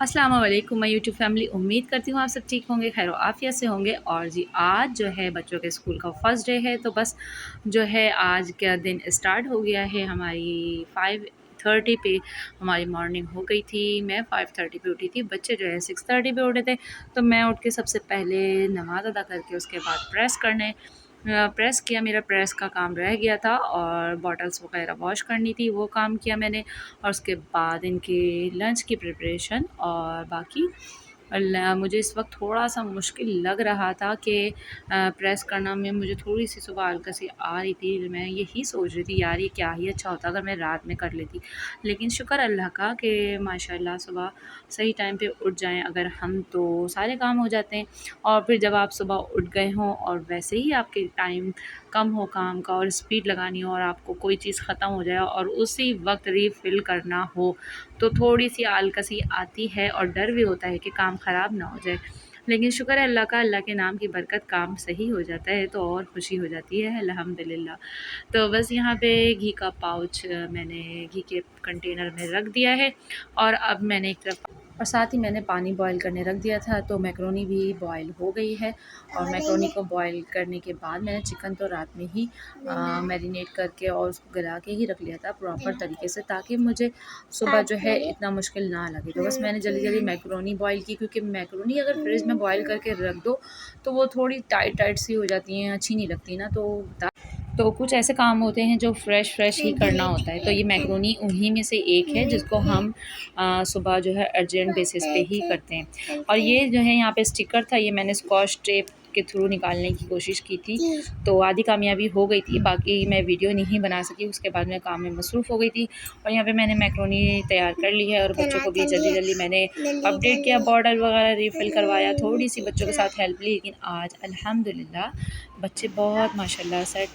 अस्सलाम वालेकुम my YouTube family. उम्मीद करती हूँ आप सब ठीक होंगे, खैर आफ़ियत से होंगे। और जी आज जो है बच्चों के स्कूल का फ़र्स्ट डे है, तो बस जो है आज का दिन स्टार्ट हो गया है। हमारी 5:30 पे हमारी मॉर्निंग हो गई थी। मैं 5:30 पे उठी थी, बच्चे जो है 6:30 पे उठे थे। तो मैं उठ के सबसे पहले नमाज़ अदा करके उसके बाद प्रेस किया। मेरा प्रेस का काम रह गया था और बॉटल्स वगैरह वॉश करनी थी, वो काम किया मैंने। और उसके बाद इनके लंच की प्रिपरेशन और बाकी मुझे इस वक्त थोड़ा-सा मुश्किल लग रहा था कि प्रेस करना में मुझे थोड़ी-सी सुबह आलकसी आ रही थी। मैं यही सोच रही थी, यार ये क्या ही अच्छा होता अगर मैं रात में कर लेती। लेकिन शुक्र अल्लाह का कि माशाल्लाह सुबह सही टाइम पे उठ जाएँ अगर हम, तो सारे काम हो जाते हैं। और फिर जब आप सुबह उठ गए हों और वैसे ही आपके टाइम कम हो काम का और स्पीड लगानी हो और आपको कोई चीज़ ख़त्म हो जाए और उसी वक्त रीफ़िल करना हो, तो थोड़ी-सी आलकसी आती है और डर भी होता है कि काम ख़राब ना हो जाए। लेकिन शुक्र है अल्लाह का, अल्लाह के नाम की बरकत, काम सही हो जाता है तो और खुशी हो जाती है अल्हम्दुलिल्लाह। तो बस यहाँ पे घी का पाउच मैंने घी के कंटेनर में रख दिया है और अब मैंने एक तरफ और साथ ही मैंने पानी बॉयल करने रख दिया था। तो मैकरोनी भी बॉयल हो गई है और मैकरोनी को बॉयल करने के बाद मैंने चिकन तो रात में ही मैरिनेट करके और उसको गला के ही रख लिया था प्रॉपर तरीके से, ताकि मुझे सुबह जो है इतना मुश्किल ना लगे। तो बस मैंने जल्दी जल्दी मैकरोनी बॉयल की, क्योंकि मैकरोनी अगर फ्रिज में बॉयल करके रख दो तो वो थोड़ी टाइट टाइट सी हो जाती हैं, अच्छी नहीं लगती ना। तो कुछ ऐसे काम होते हैं जो फ़्रेश ही करना होता है। तो ये मैकरोनी उन्हीं में से एक है जिसको हम सुबह जो है अर्जेंट बेसिस पे ही करते हैं। और ये जो है यहाँ पे स्टिकर था, ये मैंने स्कॉच टेप के थ्रू निकालने की कोशिश की थी, तो आधी कामयाबी हो गई थी, बाकी मैं वीडियो नहीं बना सकी। उसके बाद मैं काम में मसरूफ़ हो गई थी और यहाँ पे मैंने मैकरोनी तैयार कर ली है और बच्चों को भी जल्दी जल्दी मैंने अपडेट किया, बॉटल वगैरह रिफ़िल करवाया, थोड़ी सी बच्चों के साथ हेल्प ली। लेकिन आज अल्हम्दुलिल्लाह बच्चे बहुत माशाल्लाह सेट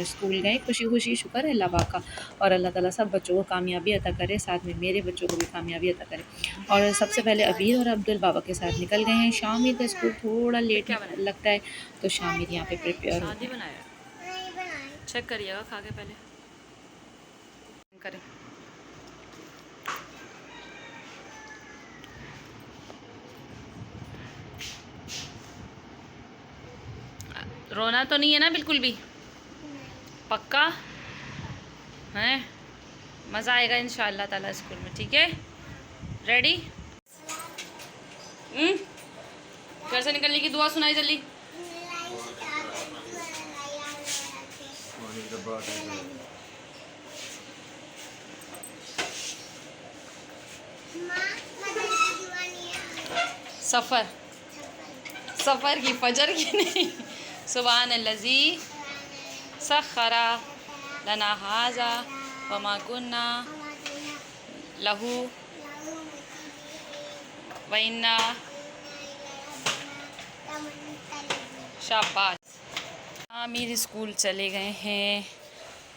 स्कूल गए खुशी खुशी, शुक्र है अल्लाह पाक का। और अल्लाह ताला सब बच्चों को कामयाबी अता करे, साथ में मेरे बच्चों को भी कामयाबी अता करे। और सबसे पहले अबीर और अब्दुल बाबा के साथ निकल गए हैं। शामिर का स्कूल थोड़ा लेट लगता है, तो शामिर यहाँ पे प्रिपेयर होते हैं। बनाया चेक करिएगा खा के पहले करें। रोना तो नहीं है ना बिल्कुल भी? पक्का है? मज़ा आएगा इंशाअल्लाह ताला स्कूल में, ठीक है? रेडी? घर से निकलने की दुआ सुनाई जल्दी। सफ़र सफ़र की, फजर की नहीं। सुबहान अल्लज़ी सख़रा लना हाज़ा वमा कुन्ना लहू व इन्ना शाबाश। आमिर स्कूल चले गए हैं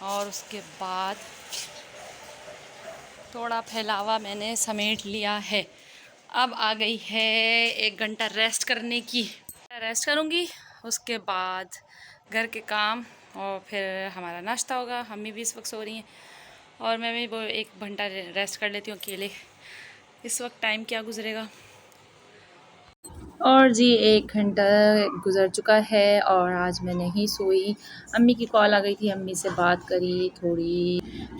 और उसके बाद थोड़ा फैलावा मैंने समेट लिया है। अब आ गई है 1 घंटा रेस्ट करने की। रेस्ट करूँगी, उसके बाद घर के काम और फिर हमारा नाश्ता होगा। मम्मी भी इस वक्त सो रही हैं और मैं भी वो 1 घंटा रेस्ट कर लेती हूँ अकेले। इस वक्त टाइम क्या गुजरेगा। और जी 1 घंटा गुज़र चुका है और आज मैं नहीं सोई। अम्मी की कॉल आ गई थी, अम्मी से बात करी,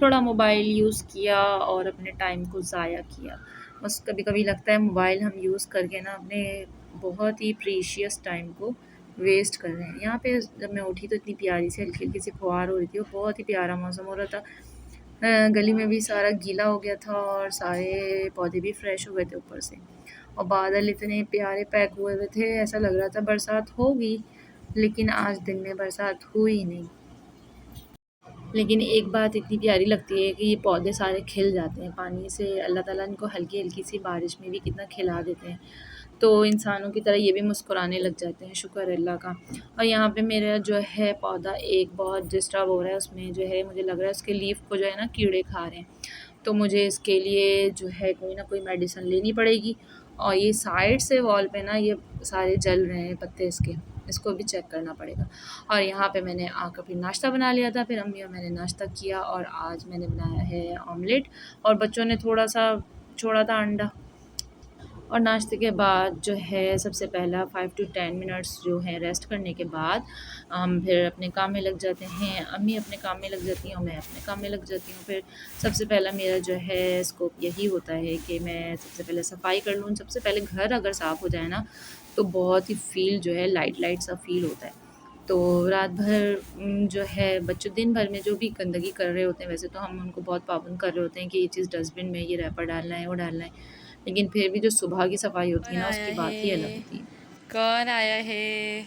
थोड़ा मोबाइल यूज़ किया और अपने टाइम को ज़ाया किया। बस कभी-कभी लगता है मोबाइल हम यूज़ करके ना अपने बहुत ही प्रीशियस टाइम को वेस्ट कर रहे हैं। यहाँ पे जब मैं उठी तो इतनी प्यारी सी हल्की-हल्की सी फुहार हो रही थी और बहुत ही प्यारा मौसम हो रहा था। गली में भी सारा गीला हो गया था और सारे पौधे भी फ्रेश हो गए थे ऊपर से। और बादल इतने प्यारे पैक हुए हुए थे, ऐसा लग रहा था बरसात होगी, लेकिन आज दिन में बरसात हुई नहीं। लेकिन एक बात इतनी प्यारी लगती है कि ये पौधे सारे खिल जाते हैं पानी से। अल्लाह ताला इनको हल्की-हल्की सी बारिश में भी कितना खिला देते हैं। तो इंसानों की तरह ये भी मुस्कुराने लग जाते हैं, शुक्र है अल्लाह का। और यहाँ पे मेरा जो है पौधा एक बहुत डिस्टर्ब हो रहा है, उसमें जो है मुझे लग रहा है उसके लीफ को जो है ना कीड़े खा रहे हैं। तो मुझे इसके लिए जो है कोई ना कोई मेडिसिन लेनी पड़ेगी। और ये साइड से वॉल पे ना ये सारे जल रहे हैं पत्ते इसके, इसको भी चेक करना पड़ेगा। और यहाँ पे मैंने आकर फिर नाश्ता बना लिया था, फिर अम्मी और मैंने नाश्ता किया और आज मैंने बनाया है ऑमलेट और बच्चों ने थोड़ा सा छोड़ा था अंडा। और नाश्ते के बाद जो है सबसे पहला 5 to 10 मिनट्स जो है रेस्ट करने के बाद हम फिर अपने काम में लग जाते हैं। अम्मी अपने काम में लग जाती हैं और मैं अपने काम में लग जाती हूँ। फिर सबसे पहला मेरा जो है स्कोप यही होता है कि मैं सबसे पहले सफाई कर लूँ। सबसे पहले घर अगर साफ़ हो जाए ना तो बहुत ही फ़ील जो है लाइट लाइट सा फ़ील होता है। तो रात भर जो है बच्चों दिन भर में जो भी गंदगी कर रहे होते हैं, वैसे तो हम उनको बहुत पाबंद कर रहे होते हैं कि ये चीज़ डस्टबिन में, ये रैपर डालना है, वो डालना है, लेकिन फिर भी जो सुबह की सफाई होती कौन है ना आया उसकी बात ही अलग है? होती है। कौन आया है?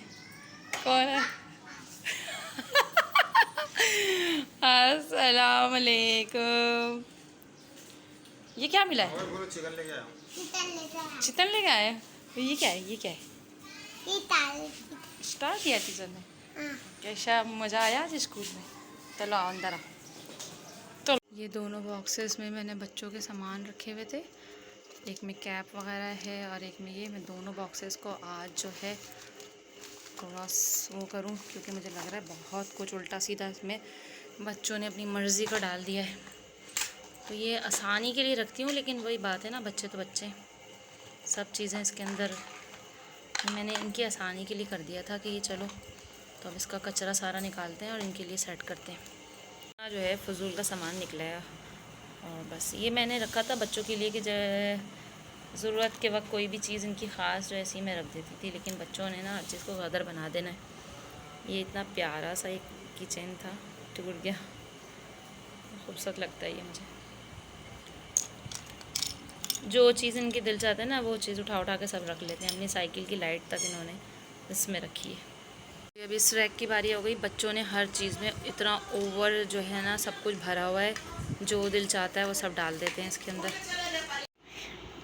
कौन आया? अस्सलाम वालेकुम। ये क्या मिला है? चिकन लेके आया हूँ। चिकन लेके आए? ये क्या है? ये क्या है? स्टार किया टीचर ने? कैसा मज़ा आया आज स्कूल में? चलो आओ अंदर आओ। तो ये दोनों बॉक्सेस में मैंने बच्चों के सामान रखे हुए थे। एक में कैप वगैरह है और एक में ये। मैं दोनों बॉक्सेस को आज जो है क्रॉस वो करूं, क्योंकि मुझे लग रहा है बहुत कुछ उल्टा सीधा इसमें बच्चों ने अपनी मर्ज़ी का डाल दिया है। तो ये आसानी के लिए रखती हूँ, लेकिन वही बात है ना, बच्चे तो बच्चे, सब चीज़ें इसके अंदर मैंने इनकी आसानी के लिए कर दिया था कि ये चलो, तो अब इसका कचरा सारा निकालते हैं और इनके लिए सेट करते हैं। जो है फजूल का सामान निकला है और बस ये मैंने रखा था बच्चों के लिए कि जो ज़रूरत के वक्त कोई भी चीज़ इनकी ख़ास जो ऐसी मैं रख देती थी, लेकिन बच्चों ने ना हर चीज़ को गदर बना देना है। ये इतना प्यारा सा एक किचन था, टूट गया। खूबसूरत लगता है ये मुझे। जो चीज़ इनके दिल चाहते हैं ना वो चीज़ उठा उठा के सब रख लेते हैं। अपनी साइकिल की लाइट तक इन्होंने इसमें रखी है। अभी इस रैक की बारी हो गई। बच्चों ने हर चीज़ में इतना ओवर जो है ना सब कुछ भरा हुआ है, जो दिल चाहता है वो सब डाल देते हैं इसके अंदर।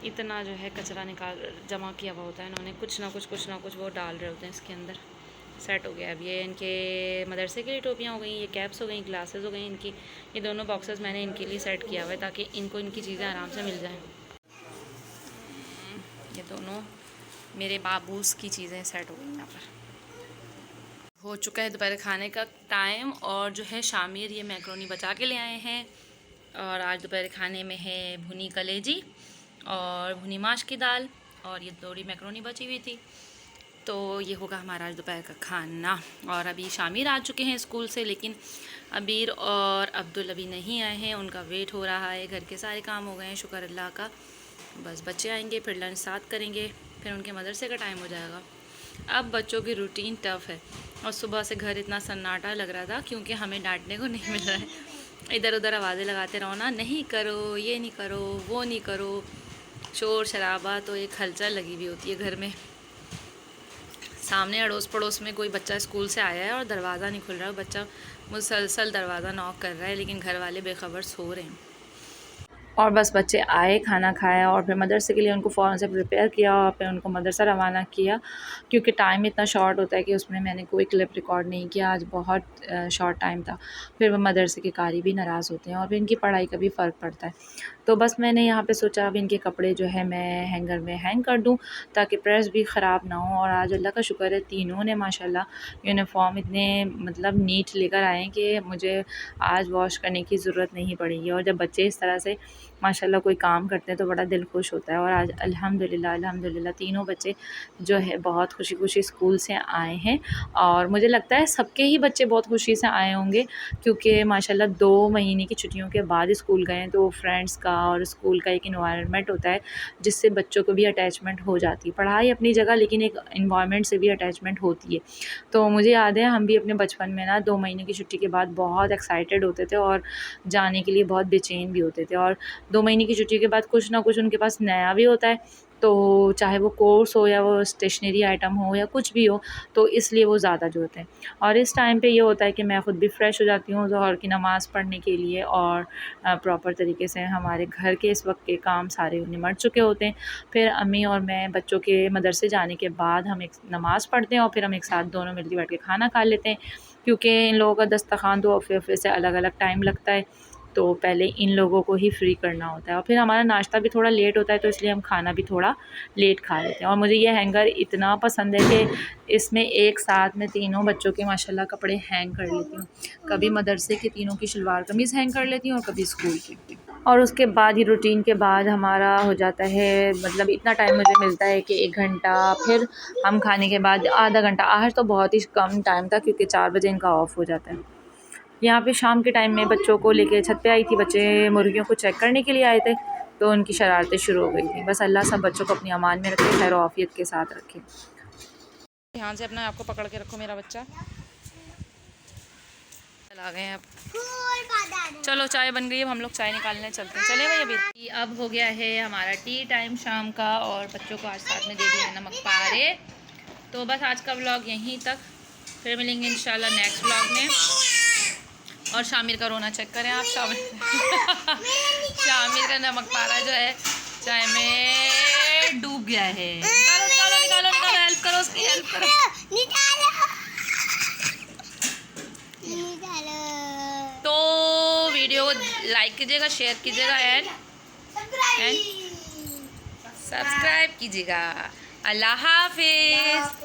इतना जो है कचरा निकाल जमा किया हुआ होता है इन्होंने, कुछ ना कुछ वो डाल रहे होते हैं इसके अंदर। सेट हो गया। अब ये इनके मदरसे के लिए टोपियाँ हो गई, ये कैप्स हो गई, ग्लासेस हो गई इनकी। ये दोनों बॉक्सेस मैंने इनके लिए सेट किया हुआ है ताकि इनको इनकी चीज़ें आराम से मिल जाएँ। ये दोनों मेरे बाबूस की चीज़ें सेट हो गई यहाँ पर। हो चुका है दोपहर खाने का टाइम और जो है शामिर ये मैक्रोनी बचा के ले आए हैं। और आज दोपहर खाने में है भुनी कलेजी और भुनी माश की दाल, और ये थोड़ी मैक्रोनी बची हुई थी। तो ये होगा हमारा आज दोपहर का खाना। और अभी शामिर आ चुके हैं स्कूल से, लेकिन अबीर और अब्दुल अभी नहीं आए हैं, उनका वेट हो रहा है। घर के सारे काम हो गए हैं शुक्र अल्लाह का। बस बच्चे आएंगे, फिर लंच साथ करेंगे, फिर उनके मदरसे का टाइम हो जाएगा। अब बच्चों की रूटीन टफ़ है और सुबह से घर इतना सन्नाटा लग रहा था क्योंकि हमें डांटने को नहीं मिल रहा है। इधर उधर आवाज़ें लगाते रहो ना, नहीं करो, ये नहीं करो, वो नहीं करो, शोर शराबा, तो एक हलचल लगी हुई होती है घर में। सामने अड़ोस पड़ोस में कोई बच्चा स्कूल से आया है और दरवाज़ा नहीं खुल रहा है, बच्चा मुसलसल दरवाज़ा नॉक कर रहा है, लेकिन घर वाले बेखबर सो रहे हैं। और बस बच्चे आए, खाना खाया और फिर मदरसे के लिए उनको फ़ौरन से प्रिपेयर किया और फिर उनको मदरसा रवाना किया, क्योंकि टाइम इतना शॉर्ट होता है कि उसमें मैंने कोई क्लिप रिकॉर्ड नहीं किया। आज बहुत शॉर्ट टाइम था। फिर वो मदरसे के कारी भी नाराज़ होते हैं और फिर इनकी पढ़ाई का भी फ़र्क पड़ता है। तो बस मैंने यहाँ पे सोचा अब इनके कपड़े जो है मैं हैंगर में हैंग कर दूँ ताकि प्रेस भी ख़राब ना हो। और आज अल्लाह का शुक्र है तीनों ने माशाल्लाह यूनिफ़ॉर्म इतने मतलब नीट लेकर आए हैं कि मुझे आज वॉश करने की ज़रूरत नहीं पड़ेगी। और जब बच्चे इस तरह से माशाल्लाह कोई काम करते हैं तो बड़ा दिल खुश होता है। और आज अल्हम्दुलिल्लाह तीनों बच्चे जो है बहुत खुशी स्कूल से आए हैं और मुझे लगता है सबके ही बच्चे बहुत खुशी से आए होंगे, क्योंकि माशाल्लाह 2 महीने की छुट्टियों के बाद स्कूल गए हैं। तो फ्रेंड्स का और स्कूल का एक इन्वायरमेंट होता है जिससे बच्चों को भी अटैचमेंट हो जाती है। पढ़ाई अपनी जगह, लेकिन एक इन्वायरमेंट से भी अटैचमेंट होती है। तो मुझे याद है हम भी अपने बचपन में ना 2 महीने की छुट्टी के बाद बहुत एक्साइटेड होते थे और जाने के लिए बहुत बेचैन भी होते थे। और 2 महीने की छुट्टी के बाद कुछ ना कुछ उनके पास नया भी होता है, तो चाहे वो कोर्स हो या वो स्टेशनरी आइटम हो या कुछ भी हो, तो इसलिए वो ज़्यादा जो होते हैं। और इस टाइम पे ये होता है कि मैं ख़ुद भी फ़्रेश हो जाती हूँ ज़ोहर की नमाज़ पढ़ने के लिए और प्रॉपर तरीके से हमारे घर के इस वक्त के काम सारे निमट चुके होते हैं। फिर अम्मी और मैं बच्चों के मदरसे जाने के बाद हम एक नमाज़ पढ़ते हैं और फिर हम एक साथ दोनों मिलकर बैठ के खाना खा लेते हैं, क्योंकि इन लोगों का दस्तरखान तो हफ़्ते से अलग अलग टाइम लगता है, तो पहले इन लोगों को ही फ्री करना होता है। और फिर हमारा नाश्ता भी थोड़ा लेट होता है, तो इसलिए हम खाना भी थोड़ा लेट खा लेते हैं। और मुझे ये हैंगर इतना पसंद है कि इसमें एक साथ मैं तीनों बच्चों के माशाल्लाह कपड़े हैंग कर लेती हूँ। कभी मदरसे के तीनों की शलवार कमीज़ हैंग कर लेती हूँ और कभी स्कूल की। और उसके बाद ही रूटीन के बाद हमारा हो जाता है, मतलब इतना टाइम मुझे मिलता है कि 1 घंटा, फिर हम खाने के बाद आधा घंटा। आज तो बहुत ही कम टाइम था क्योंकि 4 बजे इनका ऑफ़ हो जाता है। यहाँ पे शाम के टाइम में बच्चों को लेके छत पे आई थी, बच्चे मुर्गियों को चेक करने के लिए आए थे, तो उनकी शरारतें शुरू हो गई थी। बस अल्लाह सब बच्चों को अपनी अमान में रखे, खैर आफियत के साथ रखे। ध्यान से अपना आपको पकड़ के रखो मेरा बच्चा। चला गए हैं अब। चलो चाय बन गई है, अब हम लोग चाय निकालने चलते हैं। चले भाई अभी। अब हो गया है हमारा टी टाइम शाम का, और बच्चों को आज साथ में दे दिया है नमक पारे। तो बस आज का व्लॉग यहीं तक, फिर मिलेंगे इंशाल्लाह नेक्स्ट व्लॉग में। और शामिर का रोना चेक करें आप। शामिर का नमक पारा जो है चाय में डूब गया है। निकालो निकालो निकालो निकालो, हेल्प करो उसकी, हेल्प करो। तो वीडियो को लाइक कीजिएगा, शेयर कीजिएगा एंड सब्सक्राइब कीजिएगा। अल्लाह हाफिज़।